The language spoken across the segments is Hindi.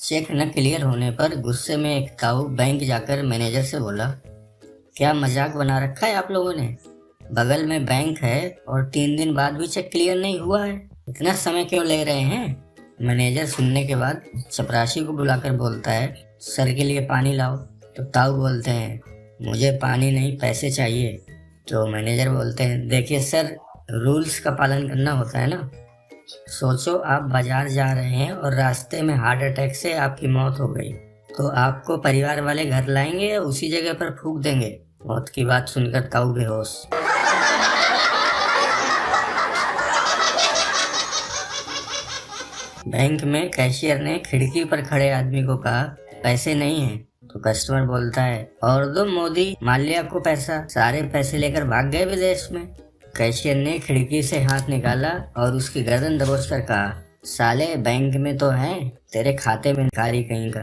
चेक न क्लियर होने पर गुस्से में एक ताऊ बैंक जाकर मैनेजर से बोला, क्या मजाक बना रखा है आप लोगों ने? बगल में बैंक है और 3 दिन बाद भी चेक क्लियर नहीं हुआ है। इतना समय क्यों ले रहे हैं? मैनेजर सुनने के बाद चपरासी को बुलाकर बोलता है, सर के लिए पानी लाओ। तो ताऊ बोलते हैं, मुझे पानी नहीं पैसे चाहिए। तो मैनेजर बोलते हैं, देखिए सर, रूल्स का पालन करना होता है ना। सोचो आप बाजार जा रहे हैं और रास्ते में हार्ट अटैक से आपकी मौत हो गई, तो आपको परिवार वाले घर लाएंगे या उसी जगह पर फूंक देंगे? मौत की बात सुनकर ताऊ बेहोश। बैंक में कैशियर ने खिड़की पर खड़े आदमी को कहा, पैसे नहीं है। तो कस्टमर बोलता है, और दो मोदी माल्या को पैसा। सारे पैसे लेकर भाग गए विदेश में। कैशियर ने खिड़की से हाथ निकाला और उसकी गर्दन दबोच कर कहा, साले बैंक में तो है, तेरे खाते में कारी कहीं का।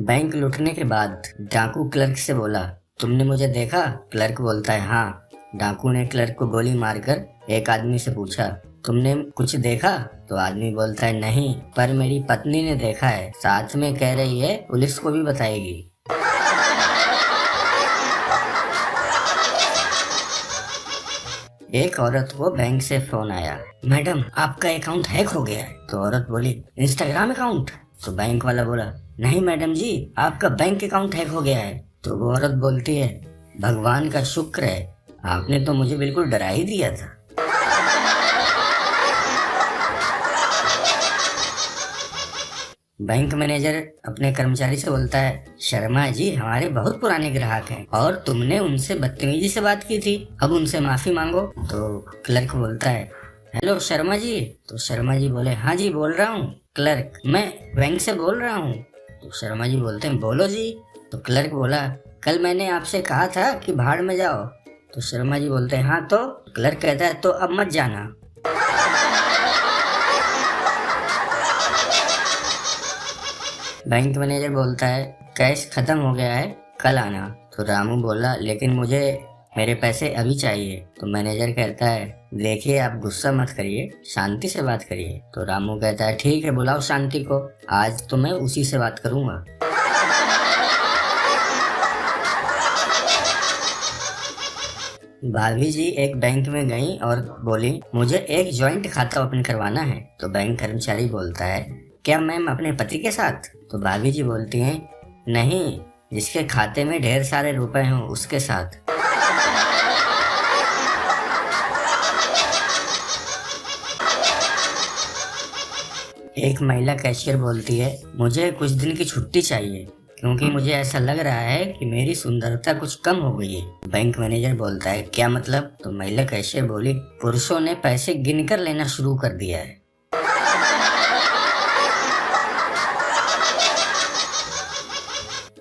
बैंक लूटने के बाद डाकू क्लर्क से बोला, तुमने मुझे देखा? क्लर्क बोलता है, हाँ। डाकू ने क्लर्क को गोली मारकर एक आदमी से पूछा, तुमने कुछ देखा? तो आदमी बोलता है, नहीं, पर मेरी पत्नी ने देखा है, साथ में कह रही है पुलिस को भी बताएगी। एक औरत को बैंक से फोन आया, मैडम आपका अकाउंट हैक हो गया है। तो औरत बोली, इंस्टाग्राम अकाउंट? तो बैंक वाला बोला, नहीं मैडम जी, आपका बैंक अकाउंट हैक हो गया है। तो वो औरत बोलती है, भगवान का शुक्र है, आपने तो मुझे बिल्कुल डरा ही दिया था। बैंक मैनेजर अपने कर्मचारी से बोलता है, शर्मा जी हमारे बहुत पुराने ग्राहक हैं और तुमने उनसे बदतमीजी से बात की थी, अब उनसे माफी मांगो। तो क्लर्क बोलता है, हेलो शर्मा जी। तो शर्मा जी बोले, हाँ जी बोल रहा हूँ। क्लर्क, मैं बैंक से बोल रहा हूँ। तो शर्मा जी बोलते हैं, बोलो जी। तो क्लर्क बोला, कल मैंने आपसे कहा था कि भाड़ में जाओ। तो शर्मा जी बोलते हैं, हाँ तो? क्लर्क कहता है, तो अब मत जाना। बैंक मैनेजर बोलता है, कैश खत्म हो गया है, कल आना। तो रामू बोला, लेकिन मुझे मेरे पैसे अभी चाहिए। तो मैनेजर कहता है, देखिए आप गुस्सा मत करिए, शांति से बात करिए। तो रामू कहता है, ठीक है, बुलाओ शांति को, आज तो मैं उसी से बात करूंगा। भाभी जी एक बैंक में गई और बोली, मुझे एक जॉइंट खाता ओपन करवाना है। तो बैंक कर्मचारी बोलता है, क्या मैम अपने पति के साथ? तो भाभी जी बोलती हैं, नहीं, जिसके खाते में ढेर सारे रुपए हों उसके साथ। एक महिला कैशियर बोलती है, मुझे कुछ दिन की छुट्टी चाहिए क्योंकि मुझे ऐसा लग रहा है कि मेरी सुंदरता कुछ कम हो गई है। बैंक मैनेजर बोलता है, क्या मतलब? तो महिला कैशियर बोली, पुरुषों ने पैसे गिनकर लेना शुरू कर दिया है।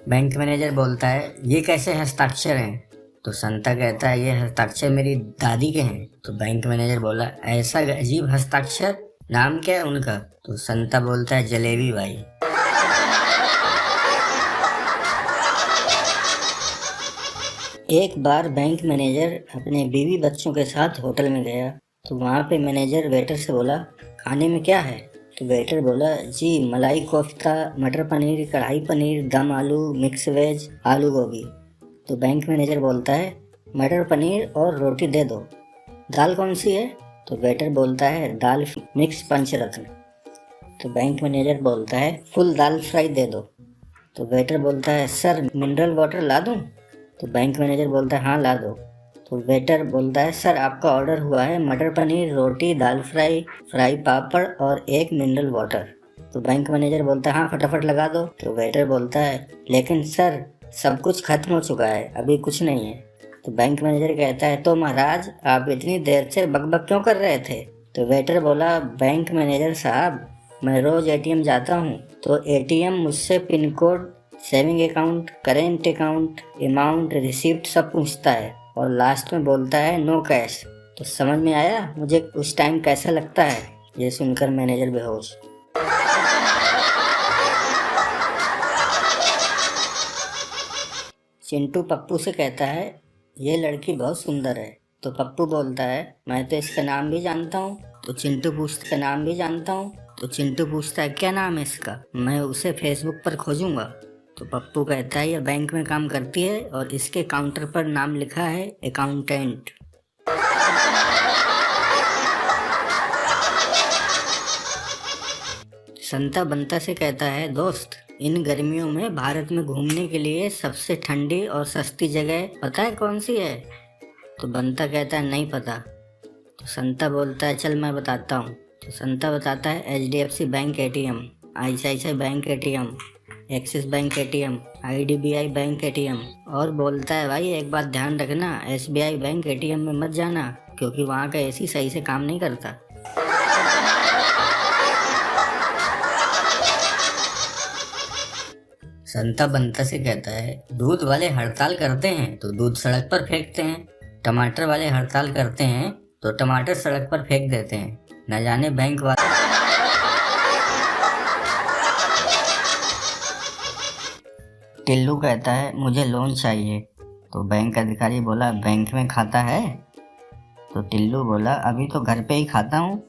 बैंक मैनेजर बोलता है, ये कैसे हस्ताक्षर हैं? तो संता कहता है, ये हस्ताक्षर मेरी दादी के हैं। तो बैंक मैनेजर बोला, ऐसा अजीब हस्ताक्षर, नाम क्या है उनका? तो संता बोलता है, जलेबी भाई। एक बार बैंक मैनेजर अपने बीवी बच्चों के साथ होटल में गया। तो वहाँ पे मैनेजर वेटर से बोला, खाने में क्या है? तो वेटर बोला, जी मलाई कोफ्ता, मटर पनीर, कढ़ाई पनीर, दम आलू, मिक्स वेज, आलू गोभी। तो बैंक मैनेजर बोलता है, मटर पनीर और रोटी दे दो। दाल कौन सी है? तो वेटर बोलता है, दाल मिक्स पंचरत्न। तो बैंक मैनेजर बोलता है, फुल दाल फ्राई दे दो। तो वेटर बोलता है, सर मिनरल वाटर ला दूं? तो बैंक मैनेजर बोलता है, हाँ ला दो। तो वेटर बोलता है, सर आपका ऑर्डर हुआ है मटर पनीर, रोटी, दाल फ्राई, फ्राई पापड़ और एक मिनरल वाटर। तो बैंक मैनेजर बोलता है, हाँ फटाफट लगा दो। तो वेटर बोलता है, लेकिन सर सब कुछ खत्म हो चुका है, अभी कुछ नहीं है। तो बैंक मैनेजर कहता है, तो महाराज आप इतनी देर से बकबक क्यों कर रहे थे? तो वेटर बोला, बैंक मैनेजर साहब मैं रोज एटीएम जाता हूँ, तो एटीएम मुझसे pin code, saving account, current account, amount, receipt सब पूछता है और लास्ट में बोलता है नो कैश। तो समझ में आया मुझे उस टाइम कैसा लगता है? ये सुनकर मैनेजर बेहोश। चिंटू पप्पू से कहता है, ये लड़की बहुत सुंदर है। तो पप्पू बोलता है, मैं तो इसका नाम भी जानता हूँ। तो चिंटू पूछता का नाम भी जानता हूँ। तो चिंटू पूछता है क्या नाम है इसका, मैं उसे फेसबुक पर खोजूंगा। तो पप्पू कहता है यह बैंक में काम करती है और इसके काउंटर पर नाम लिखा है अकाउंटेंट। संता बंता से कहता है दोस्त, इन गर्मियों में भारत में घूमने के लिए सबसे ठंडी और सस्ती जगह पता है कौन सी है? तो बंता कहता है नहीं पता। तो संता बोलता है चल मैं बताता हूँ। तो संता बताता है HDFC bank ATM, ICICI bank ATM, axis bank ATM, IDBI bank ATM, और बोलता है भाई एक बात ध्यान रखना, SBI बैंक ATM में मत जाना क्योंकि वहाँ का AC सही से काम नहीं करता। संता बंता से कहता है दूध वाले हड़ताल करते हैं तो दूध सड़क पर फेंकते हैं, टमाटर वाले हड़ताल करते हैं तो टमाटर सड़क पर फेंक देते हैं, न जाने बैंक वाले। टिल्लू कहता है मुझे लोन चाहिए। तो बैंक अधिकारी बोला बैंक में खाता है? तो टिल्लू बोला अभी तो घर पे ही खाता हूँ,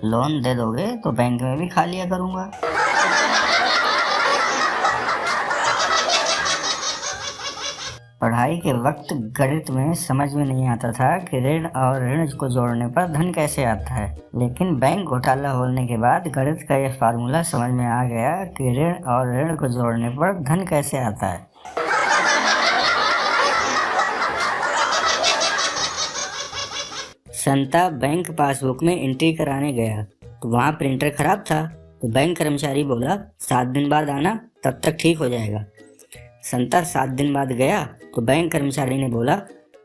लोन दे दोगे तो बैंक में भी खा लिया करूँगा। पढ़ाई के वक्त गणित में समझ में नहीं आता था कि ऋण और ऋण को जोड़ने पर धन कैसे आता है, लेकिन बैंक घोटाला होने के बाद गणित का यह फार्मूला समझ में आ गया कि ऋण और ऋण को जोड़ने पर धन कैसे आता है। संता बैंक पासबुक में एंट्री कराने गया तो वहाँ प्रिंटर खराब था। तो बैंक कर्मचारी बोला 7 दिन बाद आना, तब तक ठीक हो जाएगा। संता 7 दिन बाद गया तो बैंक कर्मचारी ने बोला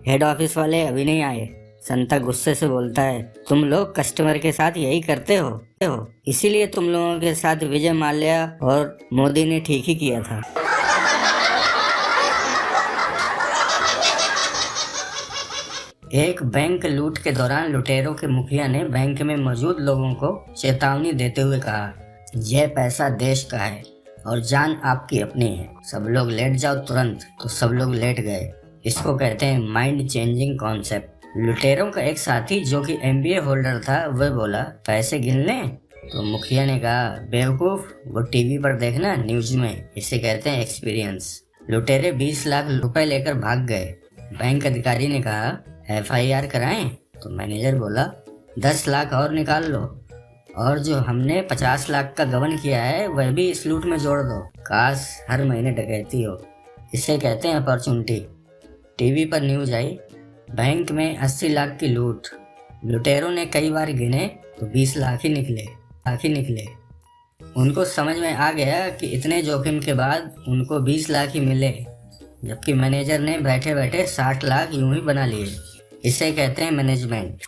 हेड ऑफिस वाले अभी नहीं आए। संता गुस्से से बोलता है तुम लोग कस्टमर के साथ यही करते हो, इसीलिए तुम लोगों के साथ विजय माल्या और मोदी ने ठीक ही किया था। एक बैंक लूट के दौरान लुटेरों के मुखिया ने बैंक में मौजूद लोगों को चेतावनी देते हुए कहा यह पैसा देश का है और जान आपकी अपनी है, सब लोग लेट जाओ तुरंत। तो सब लोग लेट गए। इसको कहते हैं माइंड चेंजिंग कॉन्सेप्ट। लुटेरों का एक साथी जो कि MBA होल्डर था वह बोला पैसे गिन लें? तो मुखिया ने कहा बेवकूफ, वो टीवी पर देखना न्यूज में, इसे कहते हैं एक्सपीरियंस। लुटेरे 20 लाख रुपए लेकर भाग गए। बैंक अधिकारी ने कहा FIR कराएं? तो मैनेजर बोला 10 लाख और निकाल लो और जो हमने 50 लाख का गबन किया है वह भी इस लूट में जोड़ दो, काश हर महीने डकैती हो। इसे कहते हैं अपॉर्चुनिटी। टीवी पर न्यूज आई बैंक में 80 लाख की लूट, लुटेरों ने कई बार गिने तो 20 लाख ही निकले। उनको समझ में आ गया कि इतने जोखिम के बाद उनको 20 लाख ही मिले, जबकि मैनेजर ने बैठे बैठे 60 लाख यूं ही बना लिए। इसे कहते हैं मैनेजमेंट।